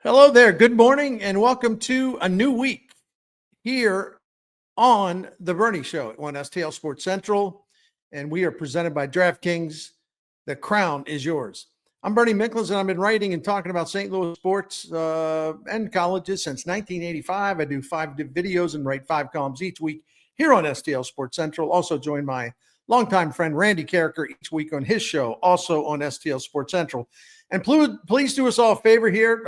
Hello there. Good morning and welcome to a new week here on the Bernie Show on STL Sports Central. And we are presented by DraftKings. The crown is yours. I'm Bernie Miklens, and I've been writing and talking about St. Louis sports and colleges since 1985. I do 5 videos and write 5 columns each week here on STL Sports Central. Also join my longtime friend Randy Carricker each week on his show, also on STL Sports Central. And please do us all a favor here.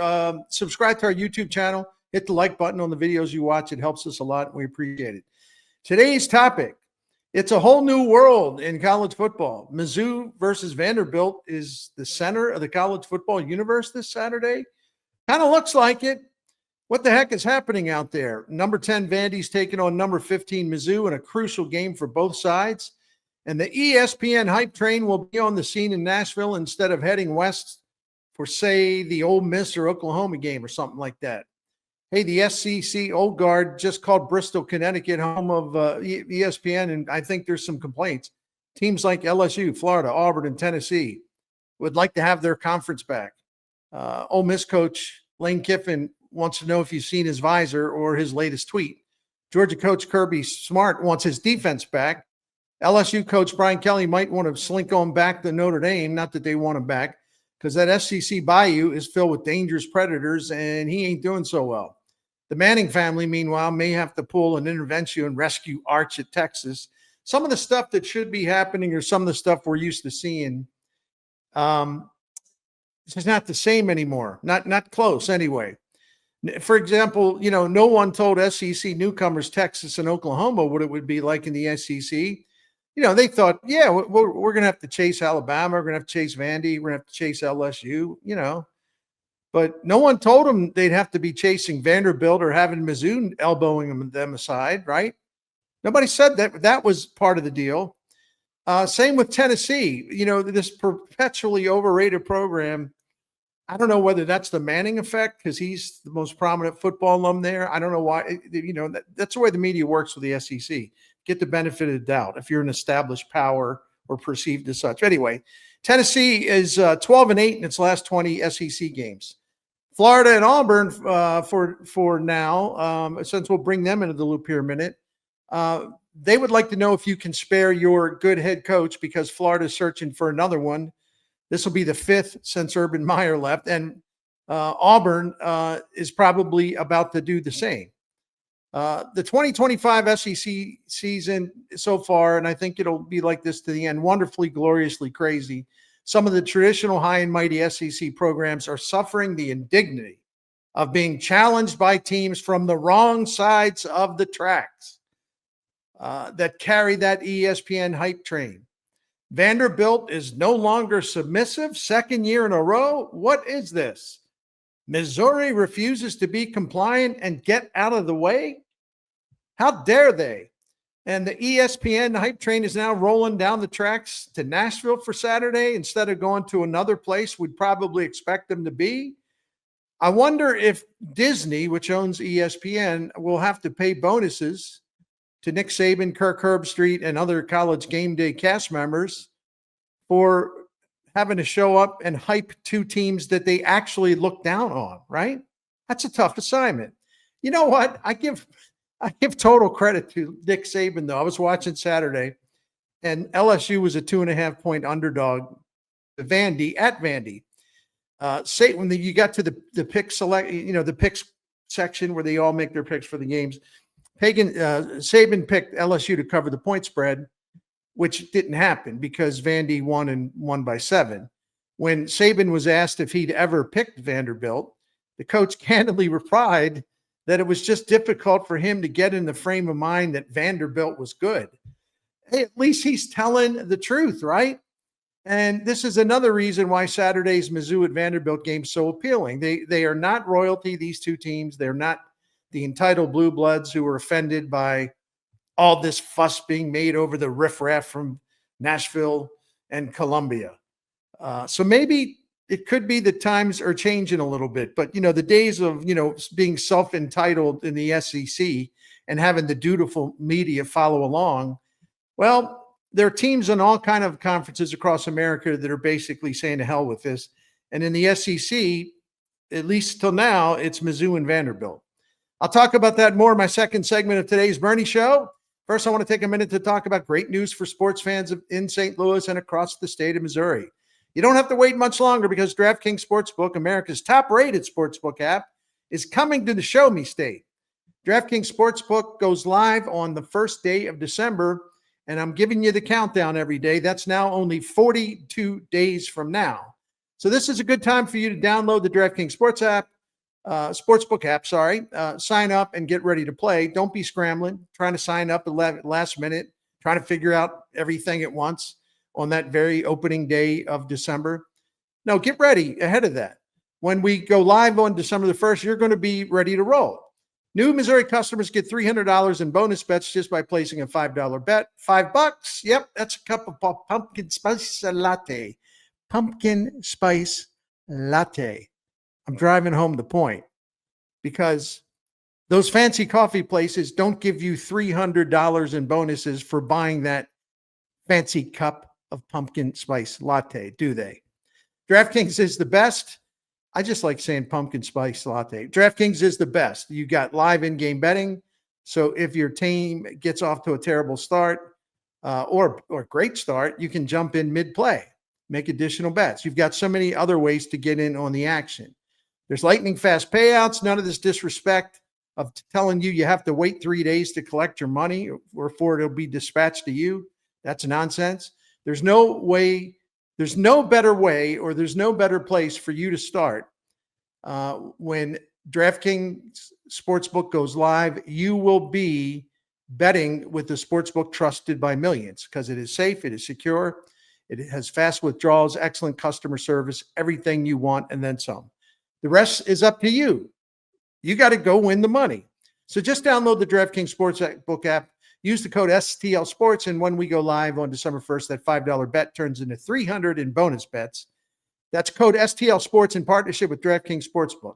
Subscribe to our YouTube channel. Hit the like button on the videos you watch. It helps us a lot. And we appreciate it. Today's topic, it's a whole new world in college football. Mizzou versus Vanderbilt is the center of the college football universe this Saturday. Kind of looks like it. What the heck is happening out there? Number 10 Vandy's taking on number 15 Mizzou in a crucial game for both sides. And the ESPN hype train will be on the scene in Nashville instead of heading west for, say, the Ole Miss or Oklahoma game or something like that. Hey, the SEC Old Guard just called Bristol, Connecticut, home of ESPN, and I think there's some complaints. Teams like LSU, Florida, Auburn, and Tennessee would like to have their conference back. Ole Miss coach Lane Kiffin wants to know if you've seen his visor or his latest tweet. Georgia coach Kirby Smart wants his defense back. LSU coach Brian Kelly might want to slink on back to Notre Dame, not that they want him back, because that SEC Bayou is filled with dangerous predators, and he ain't doing so well. The Manning family, meanwhile, may have to pull an intervention and rescue Arch at Texas. Some of the stuff that should be happening or some of the stuff we're used to seeing, it's just not the same anymore. Not close anyway. For example, no one told SEC newcomers Texas and Oklahoma what it would be like in the SEC. They thought, yeah, we're going to have to chase Alabama. We're going to have to chase Vandy. We're going to have to chase LSU, But no one told them they'd have to be chasing Vanderbilt or having Mizzou elbowing them aside, right? Nobody said that. That was part of the deal. Same with Tennessee. This perpetually overrated program. I don't know whether that's the Manning effect because he's the most prominent football alum there. I don't know why. That's the way the media works with the SEC. Get the benefit of the doubt if you're an established power or perceived as such. Anyway, Tennessee is 12-8 in its last 20 SEC games. Florida and Auburn for now, since we'll bring them into the loop here in a minute, they would like to know if you can spare your good head coach because Florida's searching for another one. This will be the 5th since Urban Meyer left, and Auburn is probably about to do the same. The 2025 SEC season so far, and I think it'll be like this to the end, wonderfully, gloriously crazy. Some of the traditional high and mighty SEC programs are suffering the indignity of being challenged by teams from the wrong sides of the tracks that carry that ESPN hype train. Vanderbilt is no longer submissive, 2nd year in a row. What is this? Missouri refuses to be compliant and get out of the way? How dare they? And the ESPN hype train is now rolling down the tracks to Nashville for Saturday instead of going to another place we'd probably expect them to be. I wonder if Disney, which owns ESPN, will have to pay bonuses to Nick Saban, Kirk Herbstreit, and other College GameDay cast members for having to show up and hype 2 teams that they actually look down on, right? That's a tough assignment. You know what? I give total credit to Nick Saban, though. I was watching Saturday, and LSU was a 2.5-point underdog to Vandy at Vandy. When you got to the pick select, the picks section where they all make their picks for the games, Saban picked LSU to cover the point spread, which didn't happen because Vandy won by 7. When Saban was asked if he'd ever picked Vanderbilt, the coach candidly replied that it was just difficult for him to get in the frame of mind that Vanderbilt was good. Hey, at least he's telling the truth, right? And this is another reason why Saturday's Mizzou at Vanderbilt game is so appealing. They are not royalty, these 2 teams. They're not the entitled blue bloods who were offended by all this fuss being made over the riffraff from Nashville and Columbia. So maybe it could be that times are changing a little bit, but the days of, being self-entitled in the SEC and having the dutiful media follow along. Well, there are teams in all kind of conferences across America that are basically saying to hell with this. And in the SEC, at least till now, it's Mizzou and Vanderbilt. I'll talk about that more in my second segment of today's Bernie Show. First, I want to take a minute to talk about great news for sports fans in St. Louis and across the state of Missouri. You don't have to wait much longer because DraftKings Sportsbook, America's top-rated sportsbook app, is coming to the Show Me State. DraftKings Sportsbook goes live on the first day of December, and I'm giving you the countdown every day. That's now only 42 days from now. So this is a good time for you to download the DraftKings Sportsbook app, sign up and get ready to play. Don't be scrambling, trying to sign up at last minute, trying to figure out everything at once on that very opening day of December. No, get ready ahead of that. When we go live on December the 1st, you're going to be ready to roll. New Missouri customers get $300 in bonus bets just by placing a $5 bet. $5. Yep, that's a cup of pumpkin spice latte. Pumpkin spice latte. I'm driving home the point because those fancy coffee places don't give you $300 in bonuses for buying that fancy cup of pumpkin spice latte, do they? DraftKings is the best. I just like saying pumpkin spice latte. DraftKings is the best. You got live in-game betting. So if your team gets off to a terrible start or great start, you can jump in mid-play, make additional bets. You've got so many other ways to get in on the action. There's lightning fast payouts. None of this disrespect of telling you have to wait 3 days to collect your money or for it'll be dispatched to you. That's nonsense. There's no better way or there's no better place for you to start when DraftKings Sportsbook goes live. You will be betting with the sportsbook trusted by millions because it is safe, it is secure, it has fast withdrawals, excellent customer service, everything you want, and then some. The rest is up to you. You got to go win the money. So just download the DraftKings Sportsbook app. Use the code STL Sports, and when we go live on December 1st, that $5 bet turns into $300 in bonus bets. That's code STL Sports in partnership with DraftKings Sportsbook.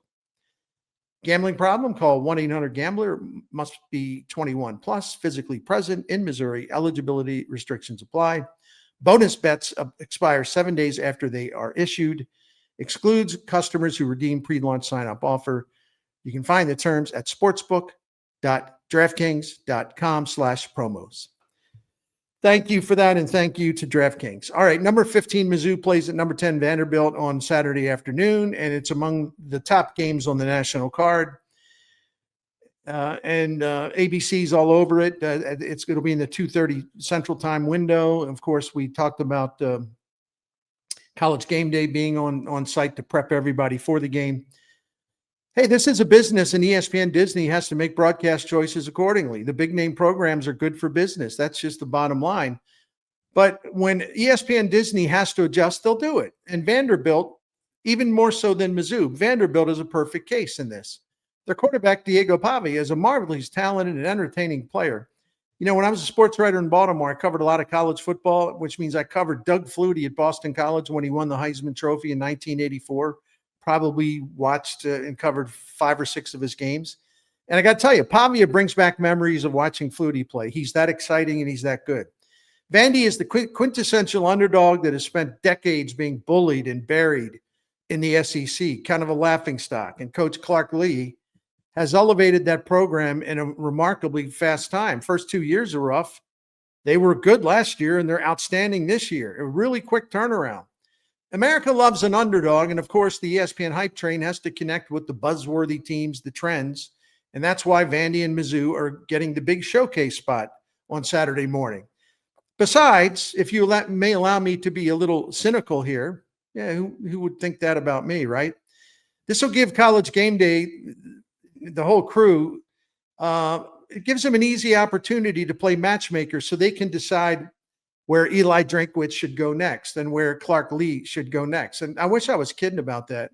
Gambling problem? Call 1-800-GAMBLER. Must be 21 plus, physically present in Missouri. Eligibility restrictions apply. Bonus bets expire 7 days after they are issued. Excludes customers who redeem pre-launch sign-up offer. You can find the terms at sportsbook.draftkings.com/promos. Thank you for that, and thank you to DraftKings. All right, number 15, Mizzou plays at number 10, Vanderbilt on Saturday afternoon, and it's among the top games on the national card. And ABC's all over it. It's going to be in the 2:30 Central Time window. Of course, we talked about College GameDay being on site to prep everybody for the game. Hey, this is a business, and ESPN Disney has to make broadcast choices accordingly. The big name programs are good for business. That's just the bottom line. But when ESPN Disney has to adjust, they'll do it. And Vanderbilt, even more so than Mizzou, Vanderbilt is a perfect case in this. Their quarterback, Diego Pavia, is a marvelously talented and entertaining player. You know, when I was a sports writer in Baltimore, I covered a lot of college football, which means I covered Doug Flutie at Boston College when he won the Heisman Trophy in 1984. Probably watched and covered 5 or 6 of his games. And I got to tell you, Pavia brings back memories of watching Flutie play. He's that exciting and he's that good. Vandy is the quintessential underdog that has spent decades being bullied and buried in the SEC, kind of a laughingstock. And Coach Clark Lee has elevated that program in a remarkably fast time. First 2 years are rough. They were good last year, and they're outstanding this year. A really quick turnaround. America loves an underdog, and of course, the ESPN hype train has to connect with the buzzworthy teams, the trends, and that's why Vandy and Mizzou are getting the big showcase spot on Saturday morning. Besides, if you may allow me to be a little cynical here, who would think that about me, right? This will give College GameDay, the whole crew, it gives them an easy opportunity to play matchmaker so they can decide where Eli Drinkwitz should go next and where Clark Lee should go next. And I wish I was kidding about that.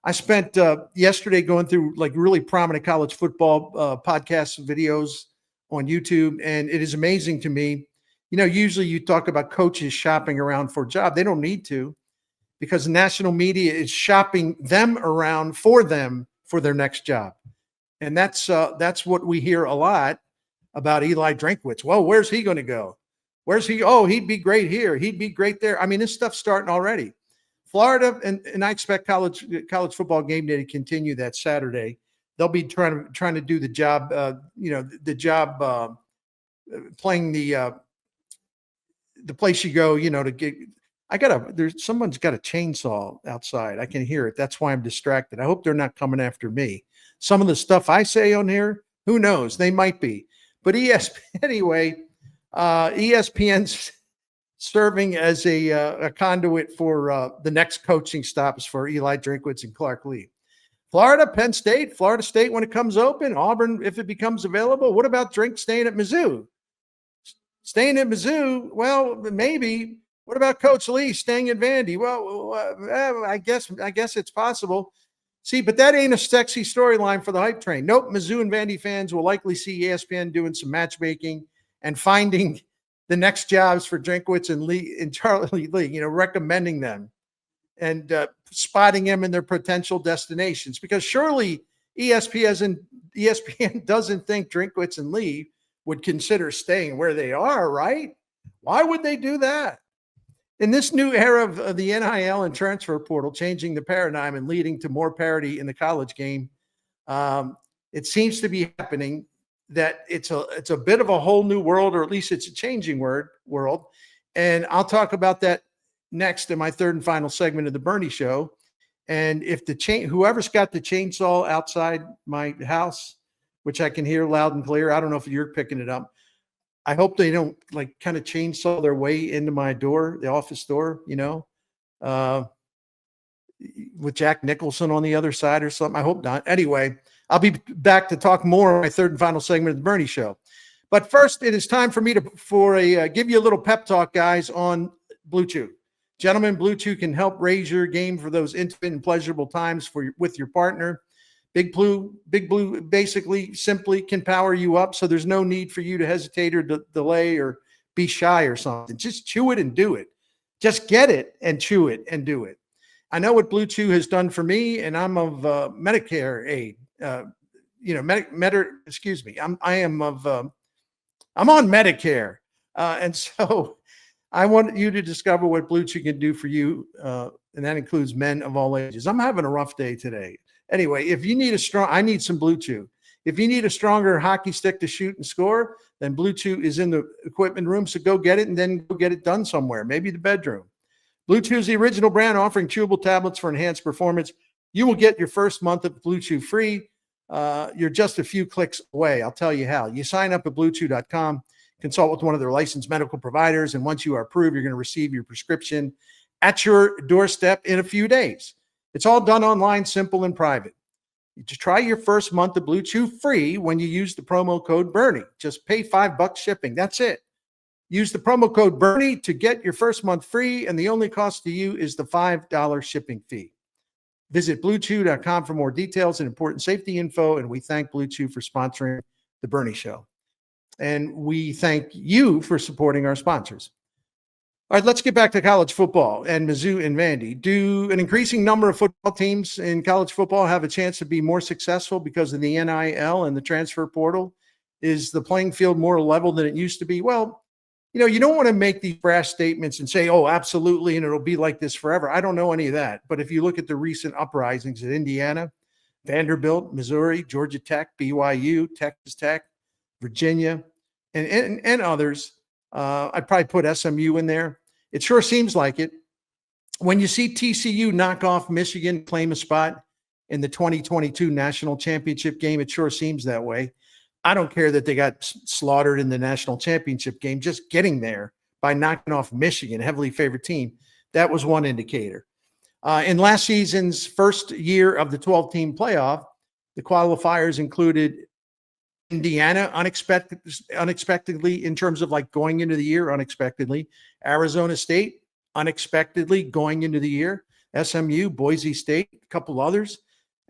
I spent yesterday going through like really prominent college football podcasts and videos on YouTube, and it is amazing to me. You know, usually you talk about coaches shopping around for a job. They don't need to, because the national media is shopping them around for them for their next job. And that's what we hear a lot about Eli Drinkwitz. Well, where's he going to go? Where's he? Oh, he'd be great here. He'd be great there. I mean, this stuff's starting already. Florida, and I expect college football game day to continue that Saturday. They'll be trying to do the job, playing the place you go, to get. Someone's got a chainsaw outside. I can hear it. That's why I'm distracted. I hope they're not coming after me. Some of the stuff I say on here, who knows? They might be. But ESPN's serving as a conduit for the next coaching stops for Eli Drinkwitz and Clark Lee. Florida, Penn State, Florida State when it comes open, Auburn if it becomes available. What about Drink staying at Mizzou? Staying at Mizzou, well, maybe. What about Coach Lee staying at Vandy? Well, I guess it's possible. See, but that ain't a sexy storyline for the hype train. Nope, Mizzou and Vandy fans will likely see ESPN doing some matchmaking and finding the next jobs for Drinkwitz and Lee and Charlie Lee, recommending them and spotting them in their potential destinations. Because surely ESPN doesn't think Drinkwitz and Lee would consider staying where they are, right? Why would they do that? In this new era of the NIL and transfer portal changing the paradigm and leading to more parity in the college game, it seems to be happening that it's a bit of a whole new world, or at least it's a changing world. And I'll talk about that next in my third and final segment of the Bernie Show. And if whoever's got the chainsaw outside my house, which I can hear loud and clear, I don't know if you're picking it up. I hope they don't kind of chainsaw their way into my door, the office door, with Jack Nicholson on the other side or something. I hope not. Anyway, I'll be back to talk more in my third and final segment of the Bernie Show. But first, it is time for me to give you a little pep talk, guys, on Blue Chew. Gentlemen, Blue Chew can help raise your game for those intimate and pleasurable times with your partner. Big Blue basically simply can power you up, so there's no need for you to hesitate or delay or be shy or something. Just chew it and do it. Just get it and chew it and do it. I know what Blue Chew has done for me, and I'm of Medicare aid. I'm on Medicare, and so I want you to discover what Blue Chew can do for you, and that includes men of all ages. I'm having a rough day today. Anyway, if you need I need some Blue Chew. If you need a stronger hockey stick to shoot and score, then Blue Chew is in the equipment room. So go get it and then go get it done somewhere, maybe the bedroom. Blue Chew is the original brand offering chewable tablets for enhanced performance. You will get your first month of Blue Chew free. You're just a few clicks away. I'll tell you how. You sign up at bluechew.com, consult with one of their licensed medical providers, and once you are approved, you're going to receive your prescription at your doorstep in a few days. It's all done online, simple, and private. You just try your first month of Blue Chew free when you use the promo code Bernie. Just pay $5 shipping. That's it. Use the promo code Bernie to get your first month free, and the only cost to you is the $5 shipping fee. Visit bluechew.com for more details and important safety info, and we thank Blue Chew for sponsoring the Bernie Show. And we thank you for supporting our sponsors. All right, let's get back to college football and Mizzou and Vandy. Do an increasing number of football teams in college football have a chance to be more successful because of the NIL and the transfer portal? Is the playing field more level than it used to be? Well, you don't want to make these brash statements and say, oh, absolutely, and it'll be like this forever. I don't know any of that. But if you look at the recent uprisings at Indiana, Vanderbilt, Missouri, Georgia Tech, BYU, Texas Tech, Virginia, and others, I'd probably put SMU in there. It sure seems like it. When you see TCU knock off Michigan, claim a spot in the 2022 national championship game, it sure seems that way. I don't care that they got slaughtered in the national championship game. Just getting there by knocking off Michigan, heavily favored team, that was one indicator. In last season's first year of the 12-team playoff, the qualifiers included Indiana unexpectedly in terms of going into the year, unexpectedly. Arizona State, unexpectedly going into the year. SMU, Boise State, a couple others.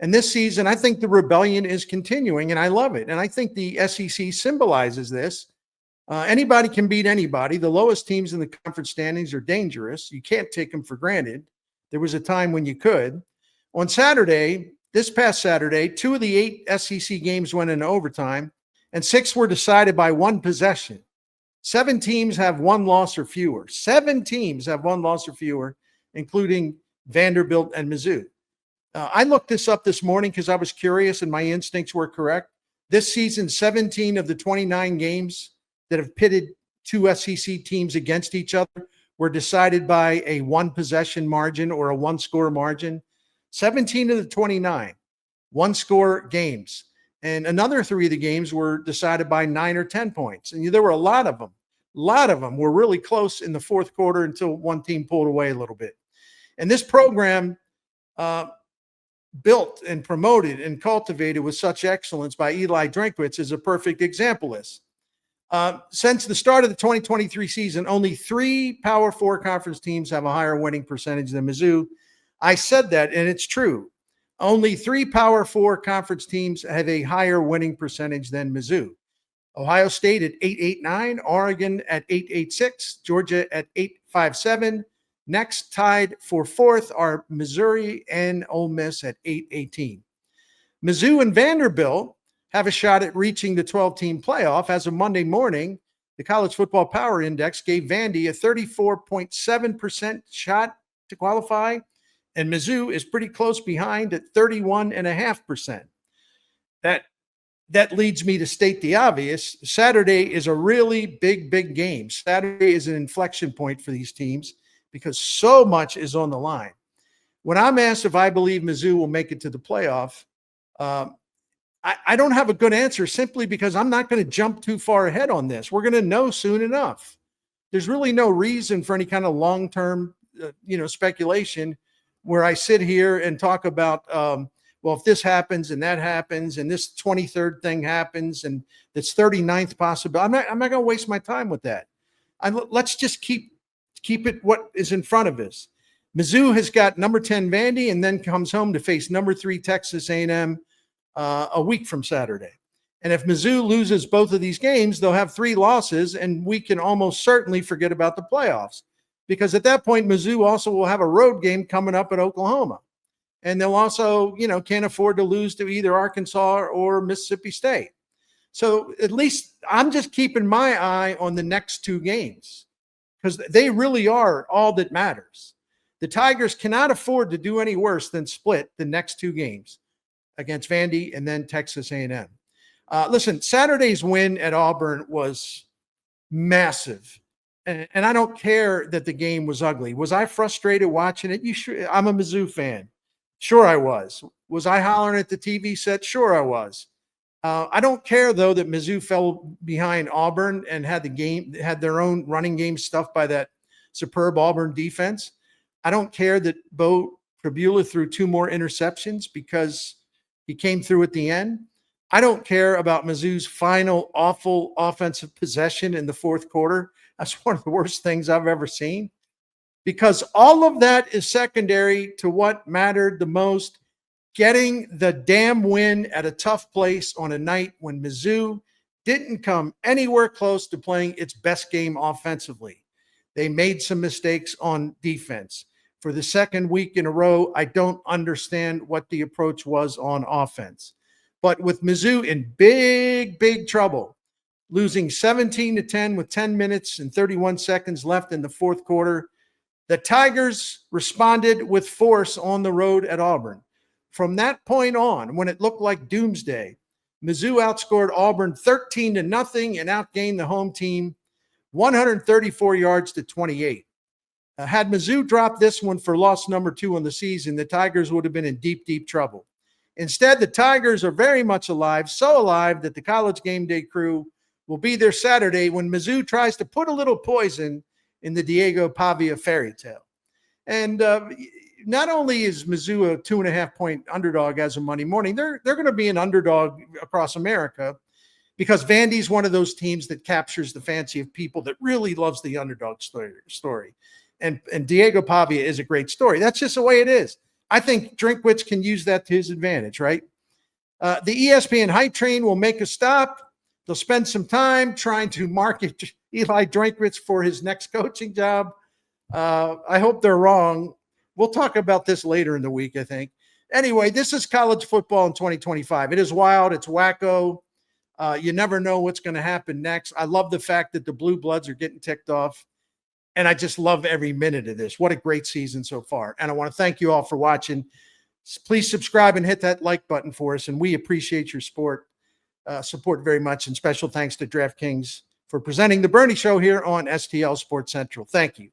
And this season, I think the rebellion is continuing, and I love it. And I think the SEC symbolizes this. Anybody can beat anybody. The lowest teams in the conference standings are dangerous. You can't take them for granted. There was a time when you could. On Saturday, this past Saturday, 2 of the 8 SEC games went into overtime, and 6 were decided by one possession. 7 teams have 1 loss or fewer. 7 teams have 1 loss or fewer, including Vanderbilt, and Mizzou. I looked this up this morning because I was curious and my instincts were correct. This season, 17 of the 29 games that have pitted two SEC teams against each other were decided by a one possession margin or a one score margin. 17 of the 29, one score games. And another 3 of the games were decided by 9 or 10 points. And there were a lot of them. A lot of them were really close in the fourth quarter until one team pulled away a little bit. And this program, built and promoted and cultivated with such excellence by Eli Drinkwitz, is a perfect example of this. Since the start of the 2023 season, only 3 Power 4 conference teams have a higher winning percentage than Mizzou. I said that, and it's true. Only 3 Power 4 conference teams have a higher winning percentage than Mizzou. Ohio State at 889, Oregon at 886, Georgia at 857. Next, tied for 4th, are Missouri and Ole Miss at 818. Mizzou and Vanderbilt have a shot at reaching the 12-team playoff. As of Monday morning, the College Football Power Index gave Vandy a 34.7% shot to qualify, and Mizzou is pretty close behind at 31.5%. That leads me to state the obvious. Saturday is a really big game. Saturday is an inflection point for these teams because so much is on the line. When I'm asked if I believe Mizzou will make it to the playoff, I don't have a good answer simply because I'm not going to jump too far ahead on this. We're going to know soon enough. There's really no reason for any kind of long-term, speculation where I sit here and talk about, well, if this happens and that happens and this 23rd thing happens and this 39th possible, I'm not going to waste my time with that. Let's just keep it what is in front of us. Mizzou has got number 10 Vandy and then comes home to face number 3 Texas A&M a week from Saturday. And if Mizzou loses both of these games, they'll have 3 losses, and we can almost certainly forget about the playoffs because at that point, Mizzou also will have a road game coming up at Oklahoma. And they'll also, can't afford to lose to either Arkansas or Mississippi State. So at least I'm just keeping my eye on the next 2 games because they really are all that matters. The Tigers cannot afford to do any worse than split the next 2 games against Vandy and then Texas A&M. Listen, Saturday's win at Auburn was massive. And I don't care that the game was ugly. Was I frustrated watching it? I'm a Mizzou fan. Sure I was. Was I hollering at the TV set? Sure I was. I don't care, though, that Mizzou fell behind Auburn and had their own running game stuffed by that superb Auburn defense. I don't care that Bo Pribula threw 2 more interceptions because he came through at the end. I don't care about Mizzou's final awful offensive possession in the fourth quarter. That's one of the worst things I've ever seen. Because all of that is secondary to what mattered the most, getting the damn win at a tough place on a night when Mizzou didn't come anywhere close to playing its best game offensively. They made some mistakes on defense. For the second week in a row, I don't understand what the approach was on offense. But with Mizzou in big trouble, losing 17-10 with 10 minutes and 31 seconds left in the fourth quarter, the Tigers responded with force on the road at Auburn. From that point on, when it looked like doomsday, Mizzou outscored Auburn 13-0 and outgained the home team 134 yards to 28. Had Mizzou dropped this one for loss number 2 on the season, the Tigers would have been in deep trouble. Instead, the Tigers are very much alive, so alive that the College GameDay crew will be there Saturday when Mizzou tries to put a little poison in the Diego Pavia fairy tale. And not only is Mizzou a 2.5-point underdog as of Monday morning, they're going to be an underdog across America because Vandy's one of those teams that captures the fancy of people that really loves the underdog story. And Diego Pavia is a great story. That's just the way it is. I think Drinkwitz can use that to his advantage, right? The ESPN hype train will make a stop. They'll spend some time trying to market Eli Drinkwitz for his next coaching job. I hope they're wrong. We'll talk about this later in the week, I think. Anyway, this is college football in 2025. It is wild. It's wacko. You never know what's going to happen next. I love the fact that the Blue Bloods are getting ticked off. And I just love every minute of this. What a great season so far. And I want to thank you all for watching. Please subscribe and hit that like button for us. And we appreciate your support very much. And special thanks to DraftKings for presenting the Bernie Show here on STL Sports Central. Thank you.